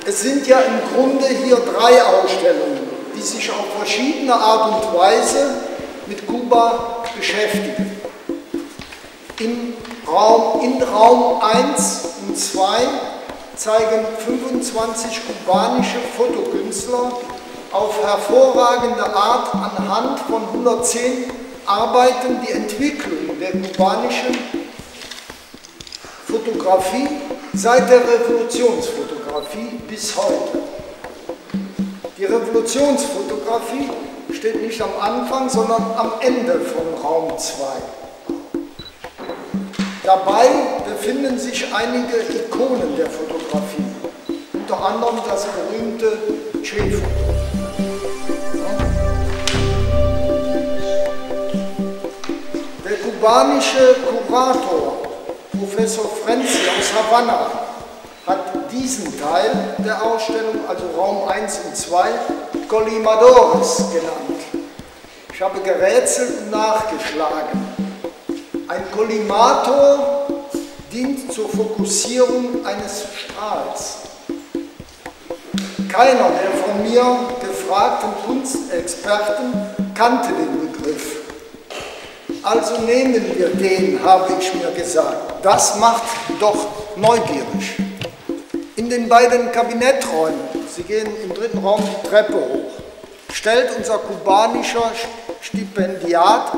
Es sind ja im Grunde hier 3 Ausstellungen, die sich auf verschiedene Art und Weise mit Kuba beschäftigen. In Raum 1 und 2 zeigen 25 kubanische Fotokünstler auf hervorragende Art anhand von 110 Arbeiten die Entwicklung der kubanischen Fotografie seit der Revolutionsfotografie bis heute. Die Revolutionsfotografie steht nicht am Anfang, sondern am Ende von Raum 2. Dabei befinden sich einige Ikonen der Fotografie, unter anderem das berühmte Che-Foto. Der kubanische Kurator Professor Frenzi aus Havanna hat diesen Teil der Ausstellung, also Raum 1 und 2, Colimadores genannt. Ich habe gerätselt und nachgeschlagen. Ein Collimator dient zur Fokussierung eines Strahls. Keiner der von mir gefragten Kunstexperten kannte den Begriff. Also nehmen wir den, habe ich mir gesagt. Das macht doch neugierig. In den beiden Kabinetträumen, Sie gehen im 3. Raum die Treppe hoch, stellt unser kubanischer Stipendiat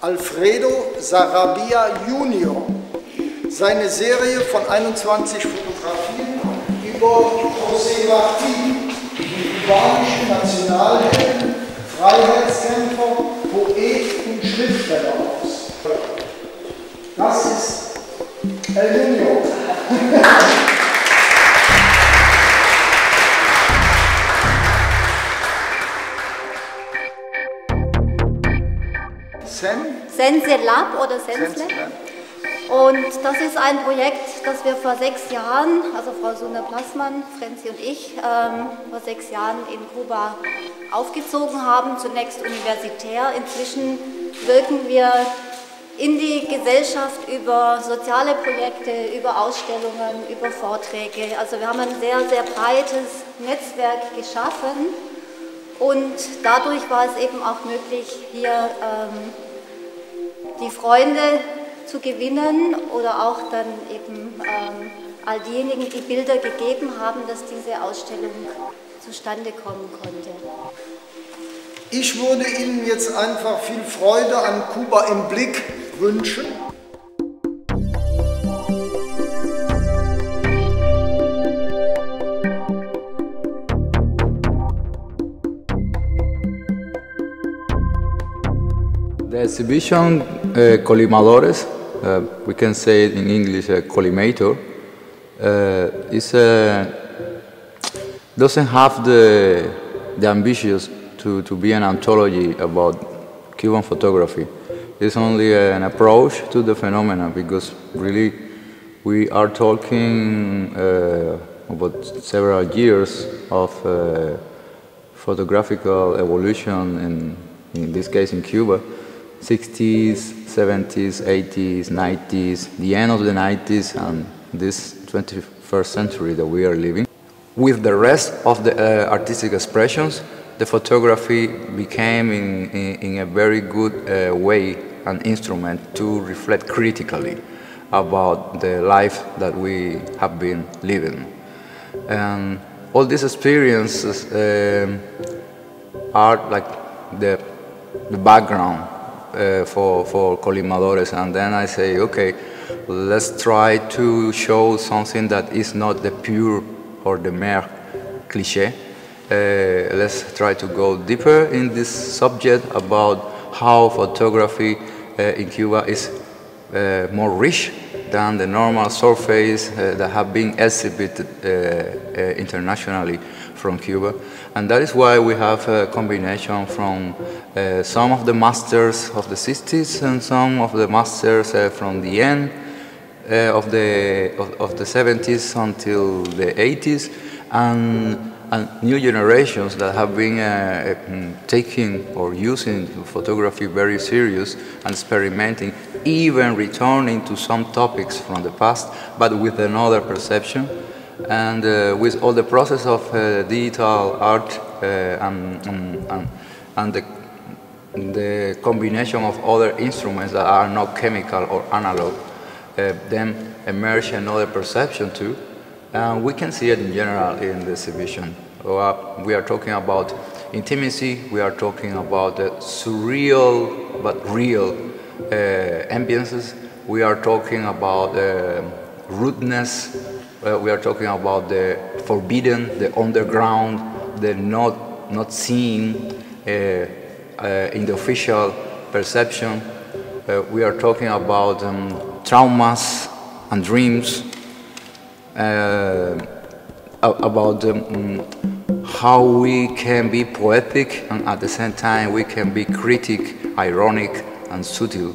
Alfredo Sarabia Junior seine Serie von 21 Fotografien über José Martí, den kubanischen Nationalhelden, Freiheitskämpfer, Poet und Schriftsteller aus. Das ist El Junior. Sense Lab oder Sense Lab. Und das ist ein Projekt, das wir vor 6 Jahren, also Frau Suna-Plassmann, Frenzi und ich, vor 6 Jahren in Kuba aufgezogen haben, zunächst universitär. Inzwischen wirken wir in die Gesellschaft über soziale Projekte, über Ausstellungen, über Vorträge. Also wir haben ein sehr, sehr breites Netzwerk geschaffen und dadurch war es eben auch möglich, hier die Freunde zu gewinnen oder auch dann eben all diejenigen, die Bilder gegeben haben, dass diese Ausstellung zustande kommen konnte. Ich würde Ihnen jetzt einfach viel Freude an Kuba im Blick wünschen. The exhibition Colimadores, we can say it in English Colimator, doesn't have the ambitions to be an anthology about Cuban photography. It's only an approach to the phenomenon because really we are talking about several years of photographical evolution in this case in Cuba. 60s, 70s, 80s, 90s, the end of the 90s and this 21st century that we are living. With the rest of the artistic expressions, the photography became in a very good way an instrument to reflect critically about the life that we have been living. And all these experiences are like the background for Colimadores, and then I say, okay, let's try to show something that is not the pure or the mere cliché. Let's try to go deeper in this subject about how photography in Cuba is more rich than the normal surface that have been exhibited internationally from Cuba. And that is why we have a combination from some of the masters of the 60s and some of the masters from the end of the 70s until the 80s, and new generations that have been taking or using photography very serious and experimenting, even returning to some topics from the past, but with another perception. And with all the process of digital art and the combination of other instruments that are not chemical or analog, then emerge another perception too. And we can see it in general in the exhibition. We are talking about intimacy, we are talking about the surreal but real ambiences, we are talking about rudeness, we are talking about the forbidden, the underground, the not seen in the official perception. We are talking about traumas and dreams, about how we can be poetic and at the same time we can be critic, ironic and subtle.